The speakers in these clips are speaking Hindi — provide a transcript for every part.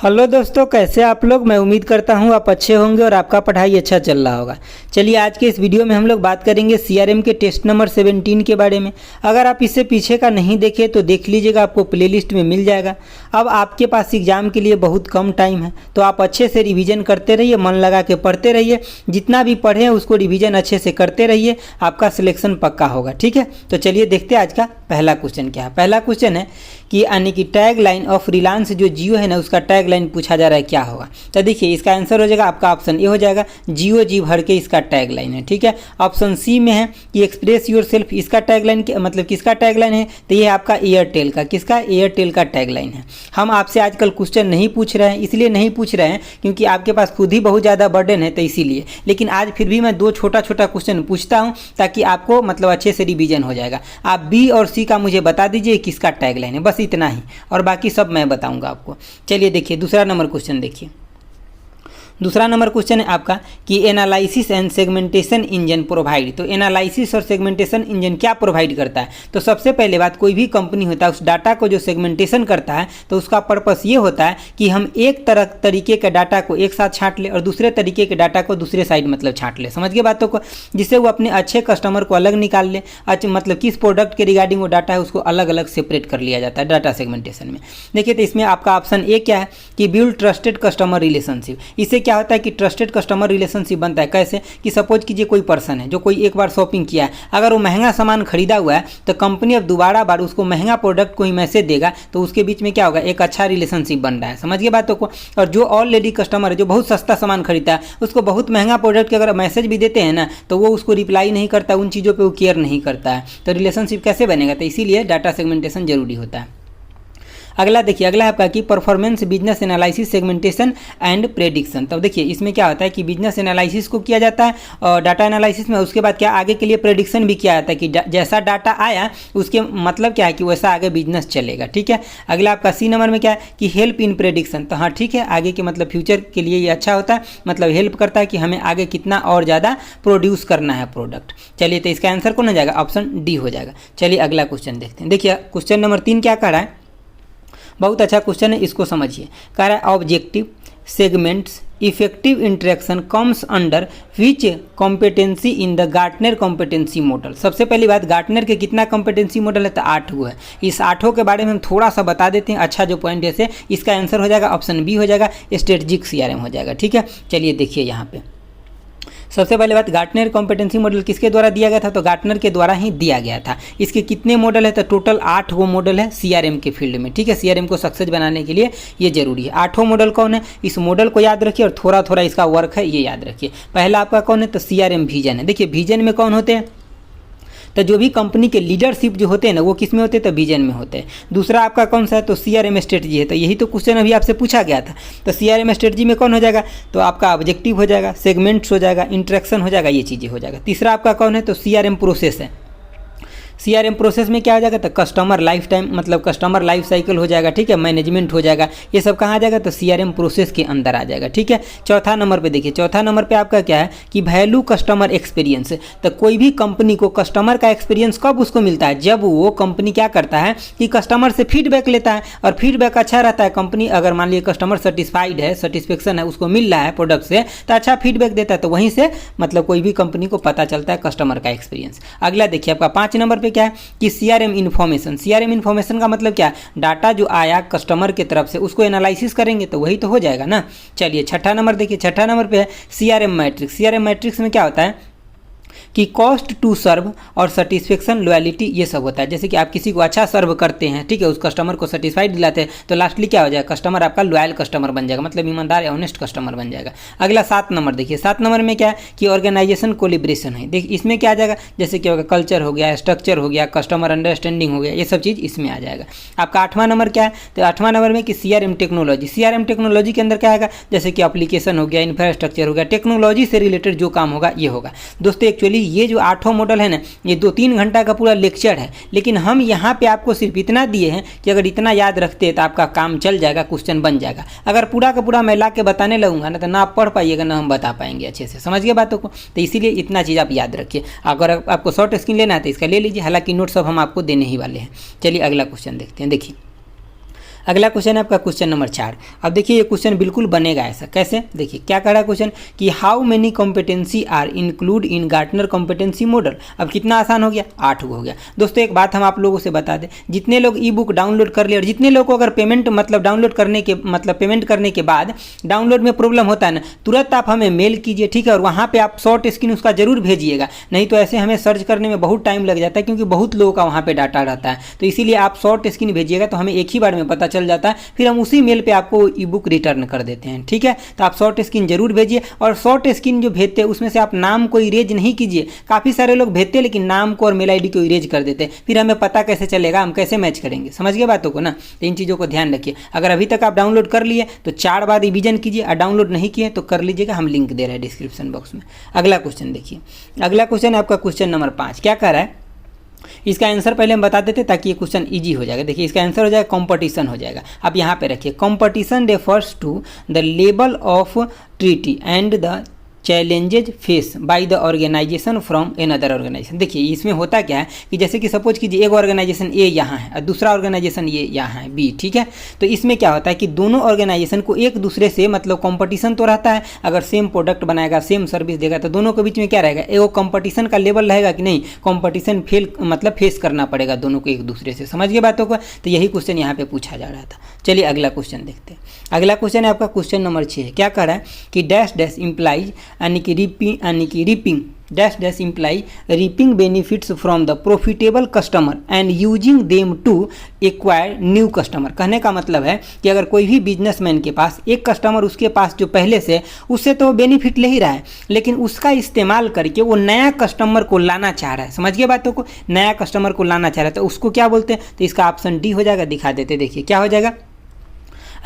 हेलो दोस्तों, कैसे आप लोग। मैं उम्मीद करता हूँ आप अच्छे होंगे और आपका पढ़ाई अच्छा चल रहा होगा। चलिए आज के इस वीडियो में हम लोग बात करेंगे सीआरएम के टेस्ट नंबर 17 के बारे में। अगर आप इससे पीछे का नहीं देखे तो देख लीजिएगा, आपको प्लेलिस्ट में मिल जाएगा। अब आपके पास एग्जाम के लिए बहुत कम टाइम है, तो आप अच्छे से रिविज़न करते रहिए, मन लगा के पढ़ते रहिए। जितना भी पढ़ें उसको रिविज़न अच्छे से करते रहिए, आपका सिलेक्शन पक्का होगा। ठीक है, तो चलिए देखते हैं आज का पहला क्वेश्चन क्या है। पहला क्वेश्चन है कि यानी कि टैग लाइन ऑफ रिलायंस जो जियो है ना, उसका टैग लाइन पूछा जा रहा है क्या होगा। तो देखिए इसका आंसर हो जाएगा आपका ऑप्शन ए हो जाएगा, जियो जी भर के इसका टैग लाइन है। ठीक है, ऑप्शन सी में है कि एक्सप्रेस योर सेल्फ, इसका टैग लाइन मतलब किसका टैग लाइन है, तो ये आपका एयरटेल का, किसका, एयरटेल का टैग लाइन है। हम आपसे आजकल क्वेश्चन नहीं पूछ रहे हैं, इसलिए नहीं पूछ रहे हैं क्योंकि आपके पास खुद ही बहुत ज़्यादा बर्डन है, तो इसीलिए। लेकिन आज फिर भी मैं दो छोटा छोटा क्वेश्चन पूछता हूँ ताकि आपको मतलब अच्छे से रिवीजन हो जाएगा। आप बी और सी का मुझे बता दीजिए किसका टैग लाइन है, बस इतना ही, और बाकी सब मैं बताऊंगा आपको। चलिए देखिए दूसरा नंबर क्वेश्चन देखिए। दूसरा नंबर क्वेश्चन है आपका कि analysis and segmentation engine provide. तो एनालिसिस और सेगमेंटेशन इंजन क्या प्रोवाइड करता है। तो सबसे पहले बात, कोई भी कंपनी होता है उस डाटा को जो सेगमेंटेशन करता है तो उसका पर्पस ये होता है कि हम एक तरीके के डाटा को एक साथ छांट ले और दूसरे तरीके के डाटा को दूसरे साइड मतलब छांट ले, समझ गए बातों को, जिससे वो अपने अच्छे कस्टमर को अलग निकाल ले। मतलब किस प्रोडक्ट के रिगार्डिंग वो डाटा है उसको अलग अलग सेपरेट कर लिया जाता है डाटा सेगमेंटेशन में। देखिए तो इसमें आपका ऑप्शन ए क्या है कि बिल्ड ट्रस्टेड कस्टमर रिलेशनशिप। इससे क्या होता है कि ट्रस्टेड कस्टमर रिलेशनशिप बनता है। कैसे कि सपोज कीजिए कोई पर्सन है जो कोई एक बार शॉपिंग किया है, अगर वो महंगा सामान खरीदा हुआ है तो कंपनी अब दोबारा बार उसको महंगा प्रोडक्ट को ही मैसेज देगा, तो उसके बीच में क्या होगा, एक अच्छा रिलेशनशिप बन रहा है, समझ गए बातों को। और जो ऑलरेडी कस्टमर है जो बहुत सस्ता सामान खरीदता है, उसको बहुत महंगा प्रोडक्ट के अगर मैसेज भी देते हैं ना तो वो उसको रिप्लाई नहीं करता, उन चीज़ों पर वो केयर नहीं करता है, तो रिलेशनशिप कैसे बनेगा। तो इसीलिए डाटा सेगमेंटेशन जरूरी होता है। अगला देखिए, अगला है आपका कि performance business analysis segmentation and prediction. तब देखिए इसमें क्या होता है कि बिजनेस एनालिसिस को किया जाता है और डाटा एनालिसिस में उसके बाद क्या आगे के लिए प्रेडिक्शन भी किया जाता है कि जैसा डाटा आया उसके मतलब क्या है कि वैसा आगे बिजनेस चलेगा। ठीक है, अगला आपका सी नंबर में क्या है कि हेल्प इन प्रेडिक्शन। तो हाँ ठीक है, आगे के मतलब फ्यूचर के लिए ये अच्छा होता है, मतलब हेल्प करता है कि हमें आगे कितना और ज़्यादा प्रोड्यूस करना है प्रोडक्ट। चलिए तो इसका आंसर कौन हो जाएगा, ऑप्शन डी हो जाएगा। चलिए अगला क्वेश्चन देखते हैं। देखिए क्वेश्चन नंबर 3 क्या कह रहा है, बहुत अच्छा क्वेश्चन है, इसको समझिए। कह रहा है objective segments effective interaction comes under which competency in the Gartner competency model. सबसे पहली बात, गार्टनर के कितना कॉम्पिटेंसी मॉडल है, तो 8 गो है। इस 8 के बारे में हम थोड़ा सा बता देते हैं, अच्छा जो पॉइंट है। इसका आंसर हो जाएगा ऑप्शन बी हो जाएगा, स्ट्रेटजिक सीआरएम हो जाएगा। ठीक है, चलिए देखिए यहाँ पे सबसे पहले बात, गार्टनर कॉम्पिटेंसी मॉडल किसके द्वारा दिया गया था, तो गार्टनर के द्वारा ही दिया गया था। इसके कितने मॉडल है, तो टोटल 8 वो मॉडल है सीआरएम के फील्ड में। ठीक है, सीआरएम को सक्सेस बनाने के लिए ये जरूरी है। 8 मॉडल कौन है, इस मॉडल को याद रखिए और थोड़ा थोड़ा इसका वर्क है ये याद रखिए। पहला आपका कौन है, तो सीआरएम विजन है। देखिए विजन में कौन होते हैं, तो जो भी कंपनी के लीडरशिप जो होते हैं ना वो किस में होते हैं, तो विजन में होते हैं। दूसरा आपका कौन सा है, तो सीआरएम स्ट्रेटजी है। तो यही तो क्वेश्चन अभी आपसे पूछा गया था। तो सीआरएम स्ट्रेटजी में कौन हो जाएगा, तो आपका ऑब्जेक्टिव हो जाएगा, सेगमेंट्स हो जाएगा, इंटरेक्शन हो जाएगा, ये चीज़ें हो जाएगा। तीसरा आपका कौन है, तो सीआरएम प्रोसेस है। सीआरएम प्रोसेस में क्या आ जाएगा, तो कस्टमर लाइफ टाइम मतलब कस्टमर लाइफ साइकिल हो जाएगा। ठीक है, मैनेजमेंट हो जाएगा, ये सब कहाँ आ जाएगा, तो सीआरएम प्रोसेस के अंदर आ जाएगा। ठीक है, चौथा नंबर पे देखिए, चौथा नंबर पे आपका क्या है कि वैल्यू कस्टमर एक्सपीरियंस। तो कोई भी कंपनी को कस्टमर का एक्सपीरियंस कब उसको मिलता है, जब वो कंपनी क्या करता है कि कस्टमर से फीडबैक लेता है और फीडबैक अच्छा रहता है। कंपनी अगर मान लीजिए कस्टमर सेटिस्फाइड है, सेटिस्फेक्शन है, उसको मिल रहा है प्रोडक्ट से, तो अच्छा फीडबैक देता है, तो वहीं से मतलब कोई भी कंपनी को पता चलता है कस्टमर का एक्सपीरियंस। अगला देखिए आपका 5 नंबर पे क्या है कि सीआरएम इन्फॉर्मेशन। सीआरएम इन्फॉर्मेशन का मतलब क्या है, डाटा जो आया कस्टमर की तरफ से उसको एनालिसिस करेंगे तो वही तो हो जाएगा ना। चलिए छठा नंबर देखिए, छठा नंबर पे है सीआरएम मैट्रिक्स। सीआरएम मैट्रिक्स में क्या होता है कि कॉस्ट टू सर्व और सेटिस्फेक्शन लॉयल्टी ये सब होता है। जैसे कि आप किसी को अच्छा सर्व करते हैं, ठीक है, उस कस्टमर को सेटिस्फाइड दिलाते हैं, तो लास्टली क्या हो जाएगा, कस्टमर आपका लॉयल कस्टमर बन जाएगा, मतलब ईमानदार ऑनेस्ट कस्टमर बन जाएगा। अगला 7 नंबर देखिए, 7 नंबर में क्या है कि ऑर्गेनाइजेशन कोलिब्रेशन है। देखिए इसमें क्या आ जाएगा, जैसे कि होगा कल्चर हो गया, स्ट्रक्चर हो गया, कस्टमर अंडरस्टैंडिंग हो गया, ये सब चीज़ इसमें आ जाएगा। आपका 8वां नंबर क्या है, तो 8वां नंबर में कि सीआरएम टेक्नोलॉजी। सीआरएम टेक्नोलॉजी के अंदर क्या आएगा, जैसे कि एप्लीकेशन हो गया, इंफ्रास्ट्रक्चर हो गया, टेक्नोलॉजी से रिलेटेड जो काम होगा ये होगा। दोस्तों एक्चुअली ये जो 8 मॉडल है ना, ये 2-3 घंटा का पूरा लेक्चर है, लेकिन हम यहाँ पे आपको सिर्फ इतना दिए हैं कि अगर इतना याद रखते हैं तो आपका काम चल जाएगा, क्वेश्चन बन जाएगा। अगर पूरा का पूरा मैं ला के बताने लगूंगा ना तो ना आप पढ़ पाइएगा ना हम बता पाएंगे अच्छे से, समझ गए बातों को। तो इसीलिए इतना चीज़ आप याद रखिए। अगर आपको शॉर्ट स्क्रीन लेना है तो इसका ले लीजिए, हालांकि नोट सब हम आपको देने ही वाले हैं। चलिए अगला क्वेश्चन देखते हैं। देखिए अगला क्वेश्चन है आपका क्वेश्चन नंबर 4। अब देखिए ये क्वेश्चन बिल्कुल बनेगा ऐसा, कैसे देखिए क्या कह रहा है क्वेश्चन कि how many competency are include in Gartner competency model. अब कितना आसान हो गया, 8 हो गया। दोस्तों एक बात हम आप लोगों से बता दें, जितने लोग ई बुक डाउनलोड कर लिए और जितने लोग को अगर पेमेंट मतलब डाउनलोड करने के पेमेंट करने के बाद डाउनलोड में प्रॉब्लम होता है ना, तुरंत आप हमें मेल कीजिए, ठीक है, और वहाँ पर आप शॉर्ट स्क्रीन उसका जरूर भेजिएगा, नहीं तो ऐसे हमें सर्च करने में बहुत टाइम लग जाता है क्योंकि बहुत लोगों का वहाँ पर डाटा रहता है। तो इसीलिए आप शॉर्ट स्क्रीन भेजिएगा तो हमें एक ही बार में पता चल जाता है, फिर हम उसी मेल पे आपको ई बुक रिटर्न कर देते हैं, ठीक है। तो आप शॉर्ट स्क्रीन जरूर भेजिए, और शॉर्ट स्क्रीन जो भेजते हैं उसमें से आप नाम को इरेज नहीं कीजिए। काफ़ी सारे लोग भेजते हैं लेकिन नाम को और मेल आईडी को इरेज कर देते हैं, फिर हमें पता कैसे चलेगा, हम कैसे मैच करेंगे, समझ गए बातों को ना। तो इन चीज़ों को ध्यान रखिए। अगर अभी तक आप डाउनलोड कर लिए तो 4 बार रिवीजन कीजिए, और डाउनलोड नहीं किए तो कर लीजिएगा, हम लिंक दे रहे हैं डिस्क्रिप्शन बॉक्स में। अगला क्वेश्चन देखिए, अगला क्वेश्चन है आपका क्वेश्चन नंबर 5। क्या कह रहा है, इसका आंसर पहले हम बता देते ताकि ये क्वेश्चन इजी हो जाएगा। देखिए इसका आंसर हो जाएगा कंपटीशन हो जाएगा। आप यहाँ पे रखिए, competition refers to the level of treaty and the challenges face by the organization from another organization. देखिए इसमें होता क्या है कि जैसे कि सपोज कीजिए एक ऑर्गेनाइजेशन ए यहाँ है और दूसरा ऑर्गेनाइजेशन ये यहाँ है बी, ठीक है। तो इसमें क्या होता है कि दोनों ऑर्गेनाइजेशन को एक दूसरे से मतलब कंपटीशन तो रहता है, अगर सेम प्रोडक्ट बनाएगा सेम सर्विस देगा तो दोनों के बीच में क्या रहेगा, एगो कंपटीशन का लेवल रहेगा कि नहीं, कंपटीशन फेस करना पड़ेगा दोनों को एक दूसरे से, समझ गए बातों को। तो यही क्वेश्चन यहाँ पे पूछा जा रहा था। चलिए अगला क्वेश्चन देखते हैं। अगला क्वेश्चन है आपका क्वेश्चन नंबर 6। क्या कह रहा है कि डैश डैश इम्प्लाइज यानी कि reaping dash dash employee reaping benefits from the profitable customer and using them to acquire new customer. कहने का मतलब है कि अगर कोई भी बिजनेसमैन के पास एक कस्टमर उसके पास जो पहले से उससे तो बेनिफिट ले ही रहा है, लेकिन उसका इस्तेमाल करके वो नया कस्टमर को लाना चाह रहा है, समझ गए बातों को, नया कस्टमर को लाना चाह रहा है, तो उसको क्या बोलते हैं। तो इसका ऑप्शन डी हो जाएगा, दिखा देते, देखिए क्या हो जाएगा,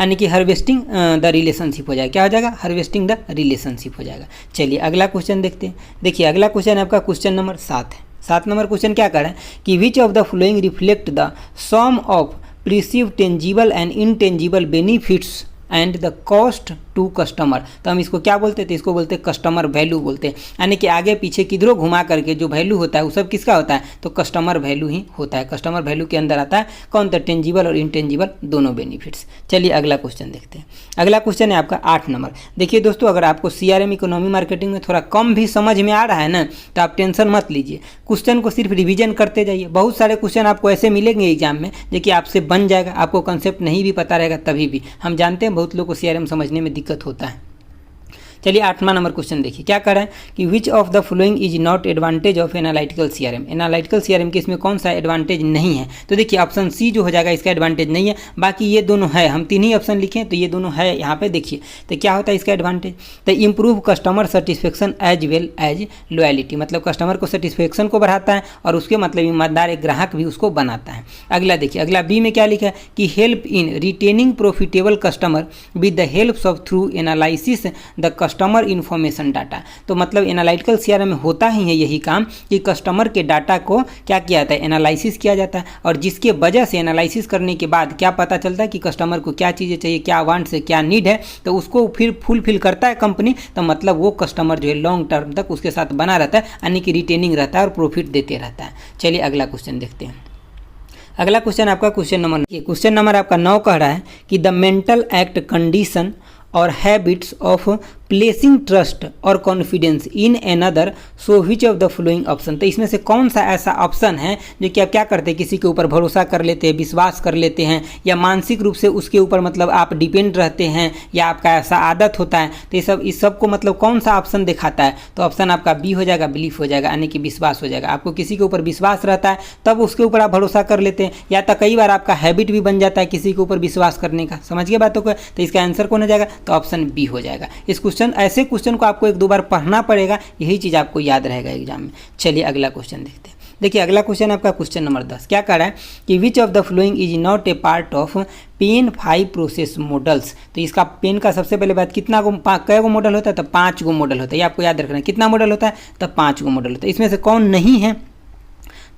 यानी कि हार्वेस्टिंग द रिलेशनशिप हो जाएगा। क्या हो जाएगा, हार्वेस्टिंग द रिलेशनशिप हो जाएगा। चलिए अगला क्वेश्चन देखते हैं। देखिए अगला क्वेश्चन आपका क्वेश्चन नंबर 7 है। 7 नंबर क्वेश्चन क्या कर रहा है कि which of the following reflect the sum of perceive tangible and intangible benefits and the cost to customer. तो हम इसको क्या बोलते थे, इसको बोलते हैं कस्टमर वैल्यू बोलते हैं, यानी कि आगे पीछे किधरों घुमा करके जो वैल्यू होता है वो सब किसका होता है, तो कस्टमर वैल्यू ही होता है। कस्टमर वैल्यू के अंदर आता है कौन, तो टेंजिबल और इनटेंजिबल दोनों बेनिफिट्स। चलिए अगला क्वेश्चन देखते हैं। अगला क्वेश्चन है आपका 8 नंबर। देखिए दोस्तों अगर आपको CRM इकोनॉमी मार्केटिंग में थोड़ा कम भी समझ में आ रहा है ना, तो आप टेंशन मत लीजिए, क्वेश्चन को सिर्फ रिविजन करते जाइए। बहुत सारे क्वेश्चन आपको ऐसे मिलेंगे एग्जाम में जो कि आपसे बन जाएगा, आपको कंसेप्ट नहीं भी पता रहेगा तभी भी। हम जानते हैं बहुत लोग को CRM समझने में दिक्कत होता है। चलिए 8वां नंबर क्वेश्चन देखिए क्या कर रहा है कि which of the following is not advantage of analytical CRM। Analytical CRM के इसमें कौन सा एडवांटेज नहीं है, तो देखिए ऑप्शन सी जो हो जाएगा इसका एडवांटेज नहीं है, बाकी ये दोनों है। हम 3 ही ऑप्शन लिखे तो ये दोनों है यहाँ पे, देखिए तो क्या होता है इसका एडवांटेज, तो improve customer satisfaction as well as loyalty, मतलब कस्टमर को सेटिस्फेक्शन को बढ़ाता है और उसके मतलब ईमानदार एक ग्राहक भी उसको बनाता है। अगला देखिए, अगला बी में क्या लिखा है कि help in retaining profitable customer with the help of through analysis the customer information data. तो मतलब एनालिटिकल CRM में होता ही है यही काम कि कस्टमर के डाटा को क्या किया जाता है, एनालिसिस किया जाता है, और जिसके वजह से एनालिसिस करने के बाद क्या पता चलता है कि कस्टमर को क्या चीज़ें चाहिए, क्या वांट्स है, क्या नीड है, तो उसको फिर फुलफिल करता है कंपनी। तो मतलब वो कस्टमर जो है लॉन्ग टर्म तक उसके साथ बना रहता है, यानी कि रिटेनिंग रहता है और प्रॉफिट देते रहता है। चलिए अगला क्वेश्चन देखते हैं। अगला क्वेश्चन आपका क्वेश्चन नंबर आपका 9 कह रहा है कि द मेंटल एक्ट कंडीशन और हैबिट्स ऑफ प्लेसिंग ट्रस्ट और confidence in another, so which of the following option. तो इसमें से कौन सा ऐसा ऑप्शन है जो कि आप क्या करते हैं, किसी के ऊपर भरोसा कर लेते हैं, विश्वास कर लेते हैं, या मानसिक रूप से उसके ऊपर मतलब आप डिपेंड रहते हैं, या आपका ऐसा आदत होता है। तो इस सब को मतलब कौन सा ऑप्शन दिखाता है, तो ऑप्शन आपका बी हो जाएगा, बिलीफ हो जाएगा, यानी कि विश्वास हो जाएगा। आपको किसी के ऊपर विश्वास रहता है तब उसके ऊपर आप भरोसा कर लेते हैं, या तो कई बार आपका हैबिट भी बन जाता है किसी के ऊपर विश्वास करने का, समझ गए बातों को। तो इसका आंसर कौन हो जाएगा, तो ऑप्शन बी हो जाएगा। इस क्वेश्चन ऐसे क्वेश्चन को आपको 1-2 बार पढ़ना पड़ेगा, यही चीज़ आपको याद रहेगा एग्जाम में। चलिए अगला क्वेश्चन देखते हैं। देखिए अगला क्वेश्चन आपका क्वेश्चन नंबर 10 क्या कह रहा है कि which of the following is not a part of pen 5 process models. तो इसका पेन का सबसे पहले बात कितना कै गो मॉडल होता है, तो 5 गो मॉडल होता है, ये आपको याद रखना है। कितना मॉडल होता है, तो 5 गो मॉडल होता है। इसमें से कौन नहीं है,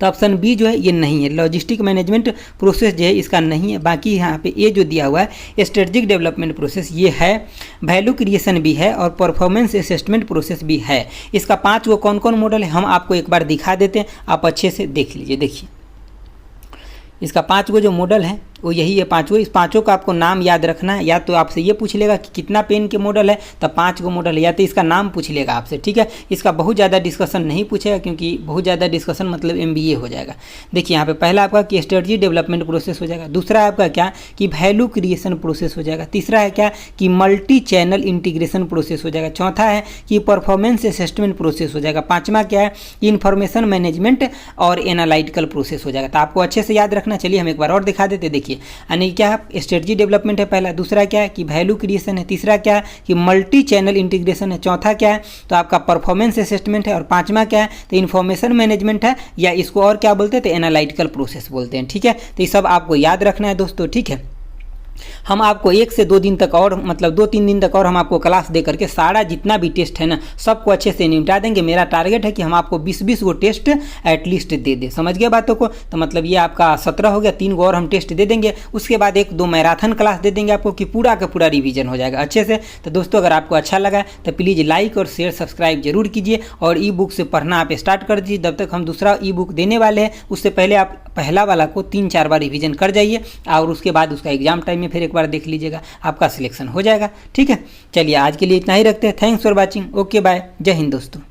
तो ऑप्शन बी जो है ये नहीं है, लॉजिस्टिक मैनेजमेंट प्रोसेस जो है इसका नहीं है। बाकी यहाँ पे ये जो दिया हुआ है स्ट्रेटेजिक डेवलपमेंट प्रोसेस ये है, वैल्यू क्रिएशन भी है और परफॉर्मेंस असेसमेंट प्रोसेस भी है। इसका 5 वो कौन कौन मॉडल है हम आपको एक बार दिखा देते हैं, आप अच्छे से देख लीजिए। देखिए इसका 5 गो जो मॉडल है वो यही है पांचों। इस पांचों का आपको नाम याद रखना है। या तो आपसे ये पूछ लेगा कि कितना पेन के मॉडल है, तो 5 गो मॉडल है, या तो इसका नाम पूछ लेगा आपसे, ठीक है। इसका बहुत ज़्यादा डिस्कशन नहीं पूछेगा, क्योंकि बहुत ज़्यादा डिस्कशन मतलब MBA हो जाएगा। देखिए यहाँ पे पहला आपका कि स्ट्रेटजी डेवलपमेंट प्रोसेस हो जाएगा, दूसरा आपका क्या कि वैल्यू क्रिएशन प्रोसेस हो जाएगा, तीसरा है क्या कि मल्टी चैनल इंटीग्रेशन प्रोसेस हो जाएगा, चौथा है कि परफॉर्मेंस असेसमेंट प्रोसेस हो जाएगा, पांचवा क्या है कि इंफॉर्मेशन मैनेजमेंट और एनालिटिकल प्रोसेस हो जाएगा। तो आपको अच्छे से याद रखना। चलिए हम एक बार और दिखा देते। देखिए यानी क्या है, स्ट्रेटजी डेवलपमेंट है पहला, दूसरा क्या है कि वैल्यू क्रिएशन है, तीसरा क्या है कि मल्टी चैनल इंटीग्रेशन है, चौथा क्या है तो आपका परफॉर्मेंस असेसमेंट है, और पांचवा क्या है तो इन्फॉर्मेशन मैनेजमेंट है, या इसको और क्या बोलते हैं तो एनालिटिकल प्रोसेस बोलते हैं, ठीक है। तो ये सब आपको याद रखना है दोस्तों, ठीक है। हम आपको 1 से 2 दिन तक और मतलब 2-3 दिन तक और हम आपको क्लास दे करके सारा जितना भी टेस्ट है ना सबको अच्छे से निपटा देंगे। मेरा टारगेट है कि हम आपको 20-20 गो टेस्ट एटलीस्ट दे दें। समझ गए बातों को? तो मतलब ये आपका 17 हो गया, 3 गो और हम टेस्ट दे देंगे। उसके बाद 1-2 मैराथन क्लास दे देंगे आपको कि पूरा का पूरा रिवीजन हो जाएगा अच्छे से। तो दोस्तों अगर आपको अच्छा लगा तो प्लीज़ लाइक और शेयर सब्सक्राइब जरूर कीजिए, और ई बुक से पढ़ना आप स्टार्ट कर दीजिए। जब तक हम दूसरा ई बुक देने वाले हैं उससे पहले आप पहला वाला को 3-4 बार रिवीजन कर जाइए, और उसके बाद उसका एग्जाम टाइम में फिर एक बार देख लीजिएगा, आपका सिलेक्शन हो जाएगा, ठीक है। चलिए आज के लिए इतना ही रखते हैं। Thanks for watching. Okay bye. जय हिंद दोस्तों।